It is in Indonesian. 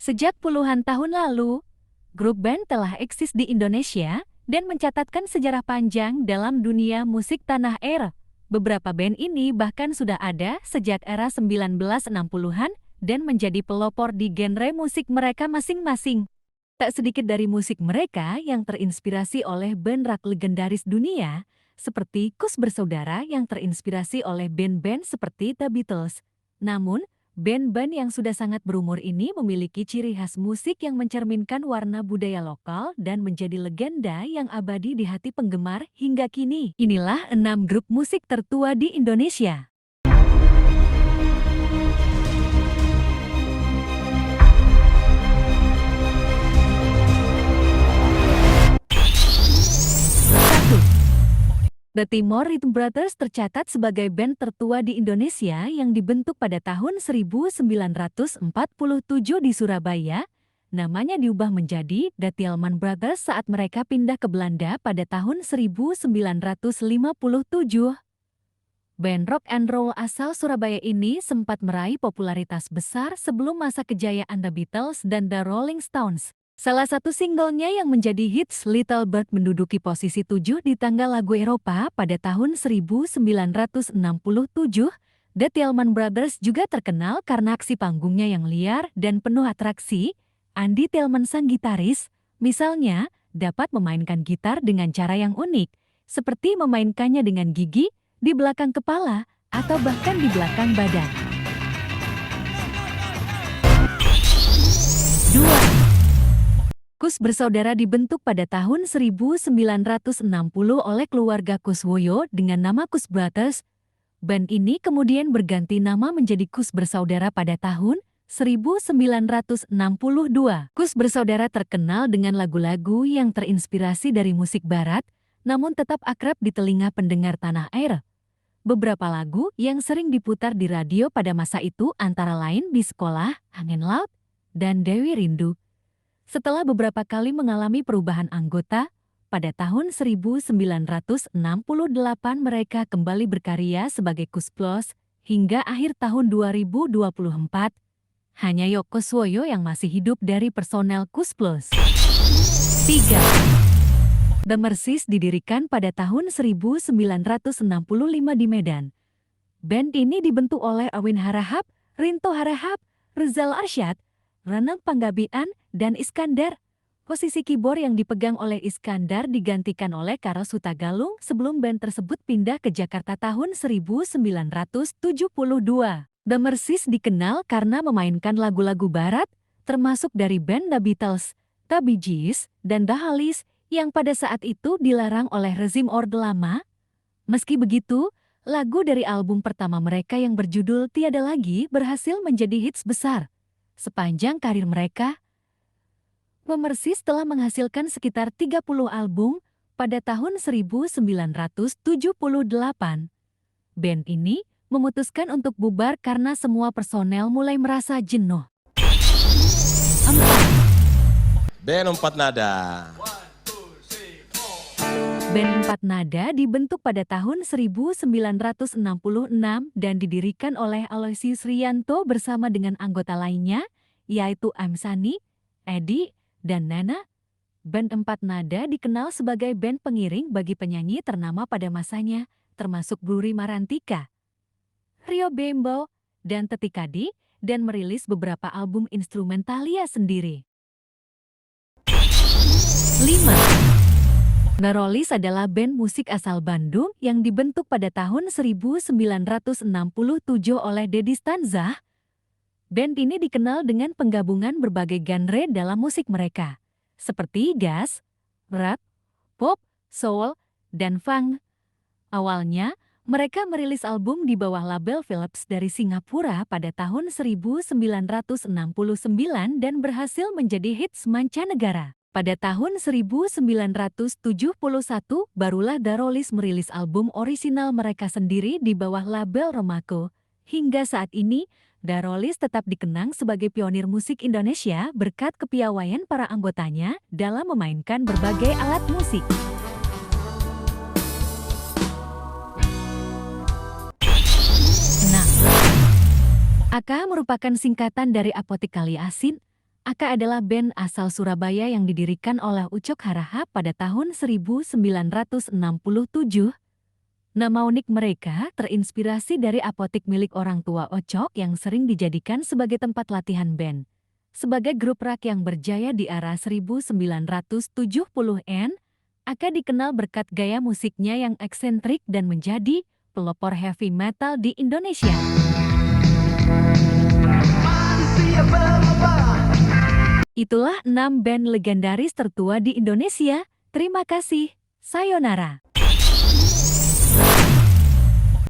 Sejak puluhan tahun lalu, grup band telah eksis di Indonesia dan mencatatkan sejarah panjang dalam dunia musik tanah air. Beberapa band ini bahkan sudah ada sejak era 1960-an dan menjadi pelopor di genre musik mereka masing-masing. Tak sedikit dari musik mereka yang terinspirasi oleh band rock legendaris dunia, seperti Kus Bersaudara yang terinspirasi oleh band-band seperti The Beatles. Namun, band-band yang sudah sangat berumur ini memiliki ciri khas musik yang mencerminkan warna budaya lokal dan menjadi legenda yang abadi di hati penggemar hingga kini. Inilah 6 grup musik tertua di Indonesia. The Timor Rhythm Brothers tercatat sebagai band tertua di Indonesia yang dibentuk pada tahun 1947 di Surabaya. Namanya diubah menjadi The Tielman Brothers saat mereka pindah ke Belanda pada tahun 1957. Band rock and roll asal Surabaya ini sempat meraih popularitas besar sebelum masa kejayaan The Beatles dan The Rolling Stones. Salah satu singlenya yang menjadi hits Little Bird menduduki posisi 7 di tangga lagu Eropa pada tahun 1967. The Tielman Brothers juga terkenal karena aksi panggungnya yang liar dan penuh atraksi. Andy Tielman sang gitaris, misalnya, dapat memainkan gitar dengan cara yang unik, seperti memainkannya dengan gigi, di belakang kepala, atau bahkan di belakang badan. 2. Kus Bersaudara dibentuk pada tahun 1960 oleh keluarga Kuswoyo dengan nama Kus Brothers. Band ini kemudian berganti nama menjadi Kus Bersaudara pada tahun 1962. Kus Bersaudara terkenal dengan lagu-lagu yang terinspirasi dari musik barat, namun tetap akrab di telinga pendengar tanah air. Beberapa lagu yang sering diputar di radio pada masa itu antara lain Di Sekolah, Angin Laut, dan Dewi Rindu. Setelah beberapa kali mengalami perubahan anggota, pada tahun 1968 mereka kembali berkarya sebagai Kus Plus hingga akhir tahun 2024. Hanya Yoko Swoyo yang masih hidup dari personel Kus Plus. 3. The Mercies didirikan pada tahun 1965 di Medan. Band ini dibentuk oleh Awin Harahap, Rinto Harahap, Rizal Arsyad, Renang Panggabean, dan Iskandar. Posisi keyboard yang dipegang oleh Iskandar digantikan oleh Karos Hutagalung sebelum band tersebut pindah ke Jakarta tahun 1972. The Mercies dikenal karena memainkan lagu-lagu barat, termasuk dari band The Beatles, The Bee Gees, dan The Hollies yang pada saat itu dilarang oleh rezim Orde Lama. Meski begitu, lagu dari album pertama mereka yang berjudul Tiada Lagi berhasil menjadi hits besar. Sepanjang karir mereka, The Mercies telah menghasilkan sekitar 30 album pada tahun 1978. Band ini memutuskan untuk bubar karena semua personel mulai merasa jenuh. 4. Band Empat Nada. Band Empat Nada dibentuk pada tahun 1966 dan didirikan oleh Aloysius Rianto bersama dengan anggota lainnya, yaitu Amsani, Edi, dan Nana. Band Empat Nada dikenal sebagai band pengiring bagi penyanyi ternama pada masanya, termasuk Bruri Marantika, Rio Bembo, dan Tetikadi, dan merilis beberapa album instrumentalia sendiri. 5. The Rollies adalah band musik asal Bandung yang dibentuk pada tahun 1967 oleh Dedi Stanzah. Band ini dikenal dengan penggabungan berbagai genre dalam musik mereka, seperti jazz, rock, pop, soul, dan funk. Awalnya, mereka merilis album di bawah label Philips dari Singapura pada tahun 1969 dan berhasil menjadi hits mancanegara. Pada tahun 1971, barulah The Rollies merilis album orisinal mereka sendiri di bawah label Romaco. Hingga saat ini, The Rollies tetap dikenang sebagai pionir musik Indonesia berkat kepiawaian para anggotanya dalam memainkan berbagai alat musik. 6. AK merupakan singkatan dari Apotik Kali Asin Aka adalah band asal Surabaya yang didirikan oleh Ucok Harahap pada tahun 1967. Nama unik mereka terinspirasi dari apotik milik orang tua Ocok yang sering dijadikan sebagai tempat latihan band. Sebagai grup rock yang berjaya di era 1970-an, Aka dikenal berkat gaya musiknya yang eksentrik dan menjadi pelopor heavy metal di Indonesia. Itulah 6 band legendaris tertua di Indonesia. Terima kasih. Sayonara.